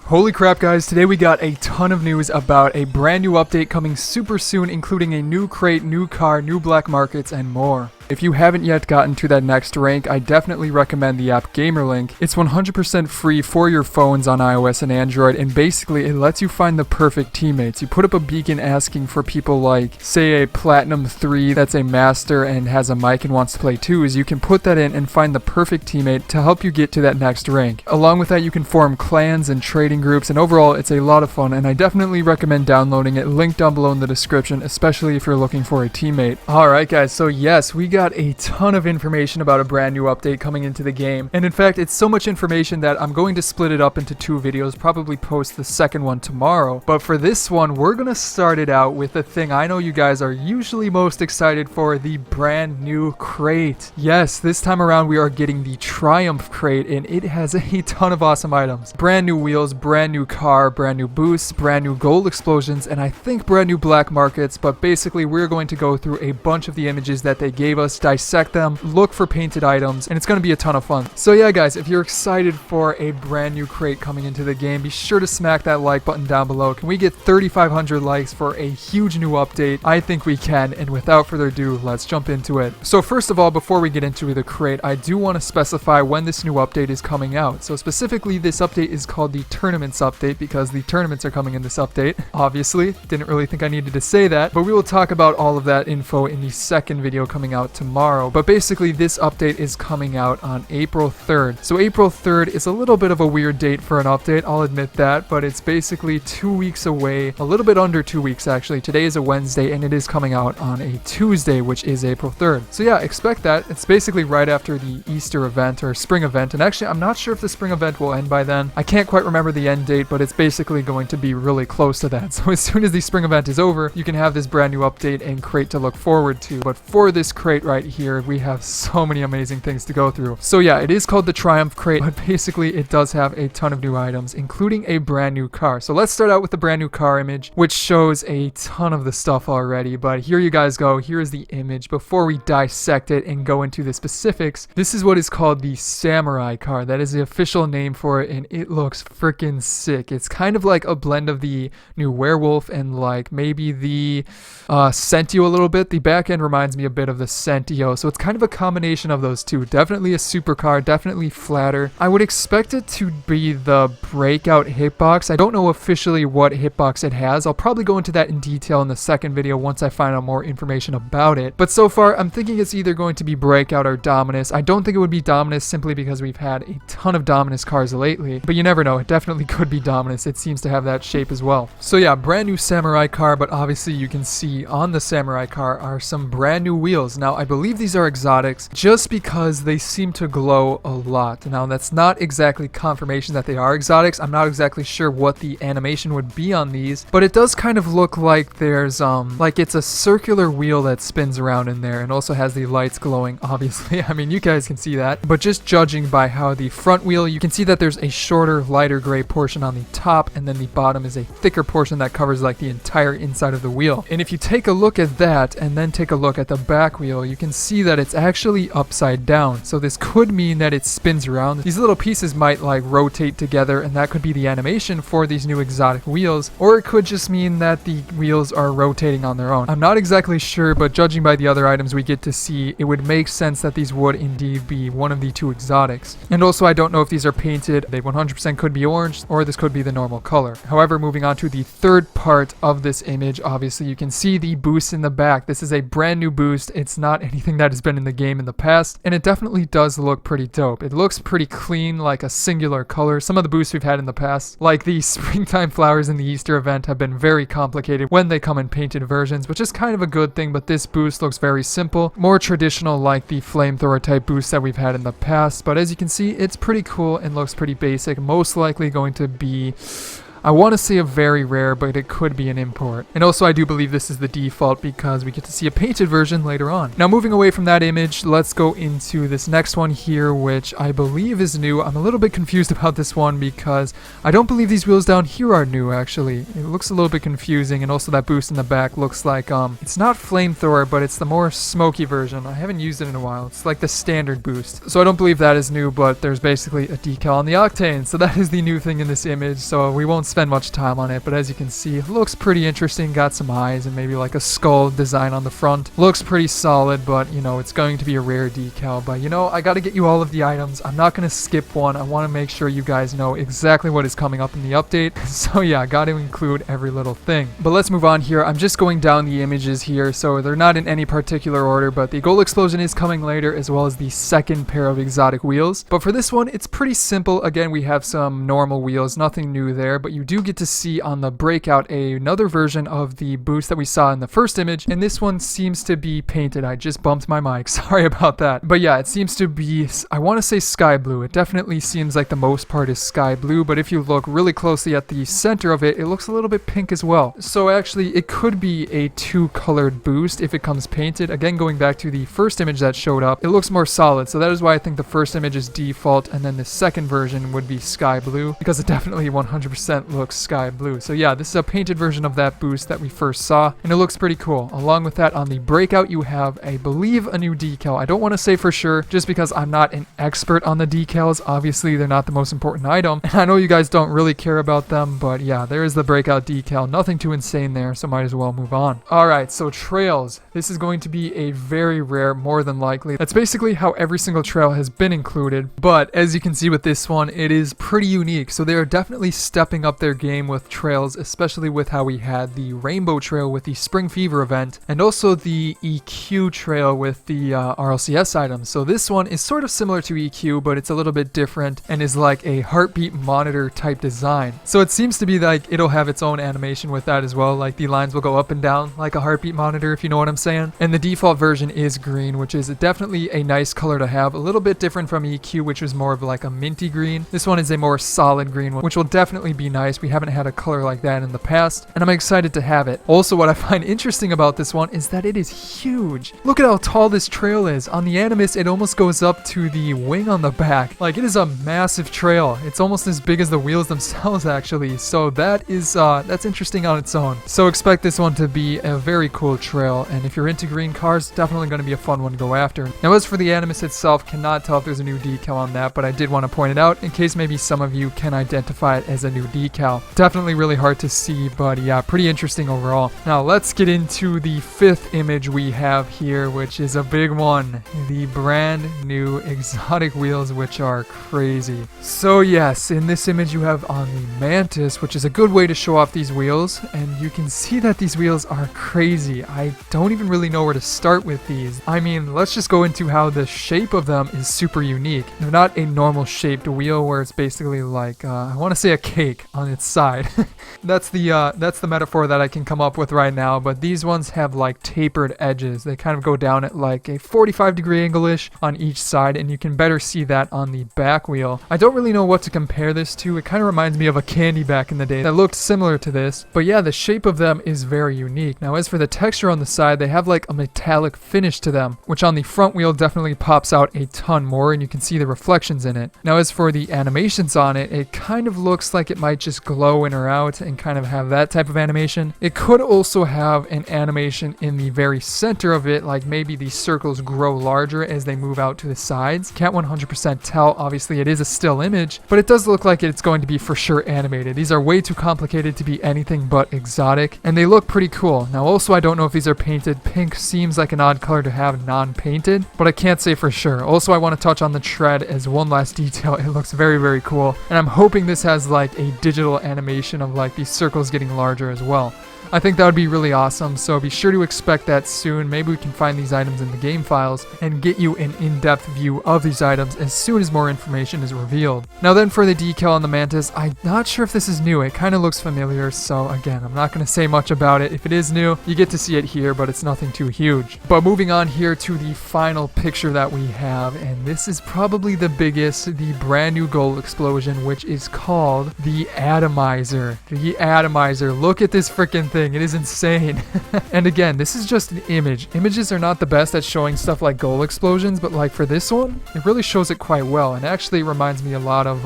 Holy crap guys, today we got a ton of news about a brand new update coming super soon, including a new crate, new car, new black markets, and more. If you haven't yet gotten to that next rank, I definitely recommend the app GamerLink. It's 100% free for your phones on iOS and Android, and basically it lets you find the perfect teammates. You put up a beacon asking for people like, say, a Platinum 3 that's a master and has a mic and wants to play twos. You can put that in and find the perfect teammate to help you get to that next rank. Along with that, you can form clans and trading groups, and overall it's a lot of fun, and I definitely recommend downloading it. Link down below in the description, especially if you're looking for a teammate. Alright guys, so yes, we got a ton of information about a brand new update coming into the game, and in fact it's so much information that I'm going to split it up into two videos, probably post the second one tomorrow. But for this one, we're gonna start it out with the thing I know you guys are usually most excited for, the brand new crate. Yes, this time around we are getting the Triumph crate, and it has a ton of awesome items. Brand new wheels, brand new car, brand new boosts, brand new gold explosions, and I think brand new black markets. But basically we're going to go through a bunch of the images that they gave us, dissect them, look for painted items, and it's going to be a ton of fun. So yeah guys, if you're excited for a brand new crate coming into the game, be sure to smack that like button down below. Can we get 3,500 likes for a huge new update? I think we can, and without further ado, let's jump into it. So first of all, before we get into the crate, I do want to specify when this new update is coming out. So specifically, this update is called the Tournaments update because the tournaments are coming in this update. Obviously, didn't really think I needed to say that, but we will talk about all of that info in the second video coming out tomorrow. But basically this update is coming out on April 3rd. So April 3rd is a little bit of a weird date for an update, I'll admit that, but it's basically 2 weeks away, a little bit under 2 weeks actually. Today is a Wednesday and it is coming out on a Tuesday, which is April 3rd. So yeah, expect that. It's basically right after the Easter event or spring event, and actually I'm not sure if the spring event will end by then. I can't quite remember the end date, but it's basically going to be really close to that. So as soon as the spring event is over, you can have this brand new update and crate to look forward to. But for this crate right here, we have so many amazing things to go through. So yeah, it is called the Triumph crate, but basically it does have a ton of new items, including a brand new car. So let's start out with the brand new car image, which shows a ton of the stuff already, but here you guys go. Here is the image. Before we dissect it and go into the specifics, this is what is called the Samurai car. That is the official name for it, and it looks freaking sick. It's kind of like a blend of the new Werewolf and like maybe the Sentio a little bit. The back end reminds me a bit of the Sentio, so it's kind of a combination of those two. Definitely a supercar, definitely flatter. I would expect it to be the breakout hitbox. I don't know officially what hitbox it has. I'll probably go into that in detail in the second video once I find out more information about it. But so far, I'm thinking it's either going to be breakout or dominus. I don't think it would be dominus simply because we've had a ton of dominus cars lately, but you never know. It definitely could be dominus. It seems to have that shape as well. So yeah, brand new Samurai car, but obviously you can see on the Samurai car are some brand new wheels. Now, I believe these are exotics just because they seem to glow a lot. Now, that's not exactly confirmation that they are exotics. I'm not exactly sure what the animation would be on these, but it does kind of look like there's like it's a circular wheel that spins around in there and also has the lights glowing, obviously. I mean, you guys can see that, but just judging by how the front wheel, you can see that there's a shorter, lighter gray portion on the top, and then the bottom is a thicker portion that covers like the entire inside of the wheel. And if you take a look at that and then take a look at the back wheel, you can see that it's actually upside down. So this could mean that it spins around. These little pieces might like rotate together, and that could be the animation for these new exotic wheels, or it could just mean that the wheels are rotating on their own. I'm not exactly sure, but judging by the other items we get to see, it would make sense that these would indeed be one of the two exotics. And also, I don't know if these are painted. They 100% could be orange, or this could be the normal color. However, moving on to the third part of this image, obviously you can see the boost in the back. This is a brand new boost. It's not anything that has been in the game in the past, and it definitely does look pretty dope. It looks pretty clean, like a singular color. Some of the boosts we've had in the past, like the springtime flowers in the Easter event, have been very complicated when they come in painted versions, which is kind of a good thing, but this boost looks very simple, more traditional like the flamethrower type boosts that we've had in the past. But as you can see, it's pretty cool and looks pretty basic. Most likely going to be, I want to say a very rare, but it could be an import. And also I do believe this is the default because we get to see a painted version later on. Now moving away from that image, let's go into this next one here, which I believe is new. I'm a little bit confused about this one because I don't believe these wheels down here are new actually. It looks a little bit confusing, and also that boost in the back looks like, it's not flamethrower, but it's the more smoky version. I haven't used it in a while. It's like the standard boost. So I don't believe that is new, but there's basically a decal on the octane. So that is the new thing in this image, so we won't spend much time on it, but as you can see, it looks pretty interesting. Got some eyes and maybe like a skull design on the front. Looks pretty solid, but you know, it's going to be a rare decal. But you know, I gotta get you all of the items. I'm not gonna skip one. I want to make sure you guys know exactly what is coming up in the update. So yeah, gotta include every little thing. But let's move on here. I'm just going down the images here, so they're not in any particular order, but the gold explosion is coming later, as well as the second pair of exotic wheels. But for this one, it's pretty simple. Again, we have some normal wheels, nothing new there, but you do get to see on the breakout another version of the boost that we saw in the first image, and this one seems to be painted. I just bumped my mic, sorry about that. But yeah, it seems to be, I want to say sky blue. It definitely seems like the most part is sky blue, but if you look really closely at the center of it, it looks a little bit pink as well. So actually, it could be a two-colored boost if it comes painted. Again, going back to the first image that showed up, it looks more solid, so that is why I think the first image is default, and then the second version would be sky blue, because it definitely 100% looks sky blue. So yeah, this is a painted version of that boost that we first saw, and it looks pretty cool. Along with that, on the breakout, you have, I believe, a new decal. I don't want to say for sure, just because I'm not an expert on the decals. Obviously, they're not the most important item, and I know you guys don't really care about them, but yeah, there is the breakout decal. Nothing too insane there, so might as well move on. Alright, so trails. This is going to be a very rare, more than likely. That's basically how every single trail has been included, but as you can see with this one, it is pretty unique. So they are definitely stepping up their game with trails, especially with how we had the rainbow trail with the Spring Fever event, and also the EQ trail with the RLCS items. So this one is sort of similar to EQ, but it's a little bit different and is like a heartbeat monitor type design. So it seems to be like it'll have its own animation with that as well, like the lines will go up and down like a heartbeat monitor, if you know what I'm saying. And the default version is green, which is definitely a nice color to have, a little bit different from EQ, which was more of like a minty green. This one is a more solid green one, which will definitely be nice. We haven't had a color like that in the past, and I'm excited to have it. Also, what I find interesting about this one is that it is huge. Look at how tall this trail is. On the Animus, it almost goes up to the wing on the back. Like, it is a massive trail. It's almost as big as the wheels themselves, actually. So that is that's interesting on its own. So expect this one to be a very cool trail, and if you're into green cars, definitely going to be a fun one to go after. Now, as for the Animus itself, cannot tell if there's a new decal on that, but I did want to point it out in case maybe some of you can identify it as a new decal. Definitely really hard to see, but yeah, pretty interesting overall. Now, let's get into the fifth image we have here, which is a big one. The brand new exotic wheels, which are crazy. So yes, in this image you have on the Mantis, which is a good way to show off these wheels, and you can see that these wheels are crazy. I don't even really know where to start with these. I mean, let's just go into how the shape of them is super unique. They're not a normal shaped wheel where it's basically like, I want to say a cake on its side. That's the metaphor that I can come up with right now, but these ones have like tapered edges. They kind of go down at like a 45-degree angle-ish on each side, and you can better see that on the back wheel. I don't really know what to compare this to. It kind of reminds me of a candy back in the day that looked similar to this, but yeah, the shape of them is very unique. Now, as for the texture on the side, they have like a metallic finish to them, which on the front wheel definitely pops out a ton more, and you can see the reflections in it. Now, as for the animations on it, it kind of looks like it might just glow in or out and kind of have that type of animation. It could also have an animation in the very center of it, like maybe these circles grow larger as they move out to the sides. Can't 100% tell. Obviously, it is a still image, but it does look like it's going to be for sure animated. These are way too complicated to be anything but exotic, and they look pretty cool. Now, also, I don't know if these are painted. Pink seems like an odd color to have non-painted, but I can't say for sure. Also, I want to touch on the tread as one last detail. It looks very, very cool, and I'm hoping this has like a digital animation of like these circles getting larger as well. I think that would be really awesome, so be sure to expect that soon. Maybe we can find these items in the game files and get you an in-depth view of these items as soon as more information is revealed. Now then, for the decal on the Mantis, I'm not sure if this is new. It kind of looks familiar, so again, I'm not going to say much about it. If it is new, you get to see it here, but it's nothing too huge. But moving on here to the final picture that we have, and this is probably the biggest, the brand new gold explosion, which is called the Atomizer. The Atomizer. Look at this freaking thing. It is insane. And again, this is just an image. Images are not the best at showing stuff like goal explosions, but like for this one, it really shows it quite well, and actually reminds me a lot of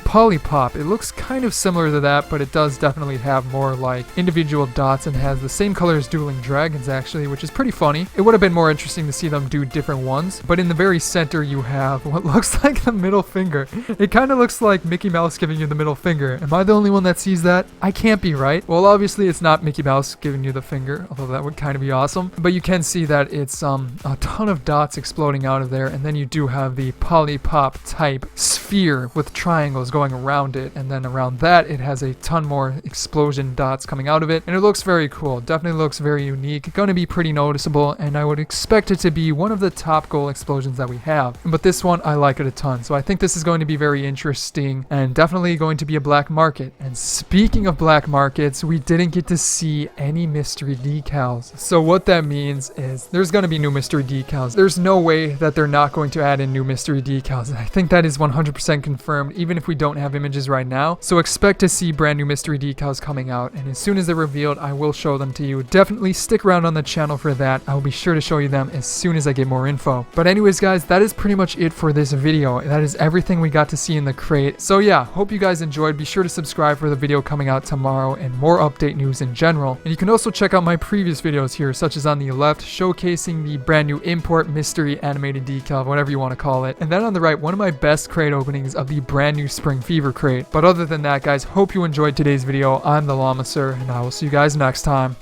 Polypop. It looks kind of similar to that, but it does definitely have more like individual dots and has the same color as Dueling Dragons actually, which is pretty funny. It would have been more interesting to see them do different ones, but in the very center you have what looks like the middle finger. It kind of looks like Mickey Mouse giving you the middle finger. Am I the only one that sees that? I can't be, right? Well, obviously it's not Mickey Mouse giving you the finger, although that would kind of be awesome, but you can see that it's a ton of dots exploding out of there, and then you do have the Polypop type sphere with triangles going around it, and then around that it has a ton more explosion dots coming out of it, and it looks very cool. Definitely looks very unique, going to be pretty noticeable, and I would expect it to be one of the top goal explosions that we have. But this one, I like it a ton, so I think this is going to be very interesting and definitely going to be a black market. And speaking of black markets, we didn't get to see any mystery decals. So what that means is there's going to be new mystery decals. There's no way that they're not going to add in new mystery decals. I think that is 100% confirmed, even if we don't have images right now. So expect to see brand new mystery decals coming out, and as soon as they're revealed, I will show them to you. Definitely stick around on the channel for that. I will be sure to show you them as soon as I get more info. But anyways guys, that is pretty much it for this video. That is everything we got to see in the crate. So yeah, hope you guys enjoyed. Be sure to subscribe for the video coming out tomorrow and more update news in general. And you can also check out my previous videos here, such as on the left, showcasing the brand new import mystery animated decal, whatever you want to call it. And then on the right, one of my best crate openings of the brand new Spring Fever crate. But other than that guys, hope you enjoyed today's video. I'm TheLlamaSir, and I will see you guys next time.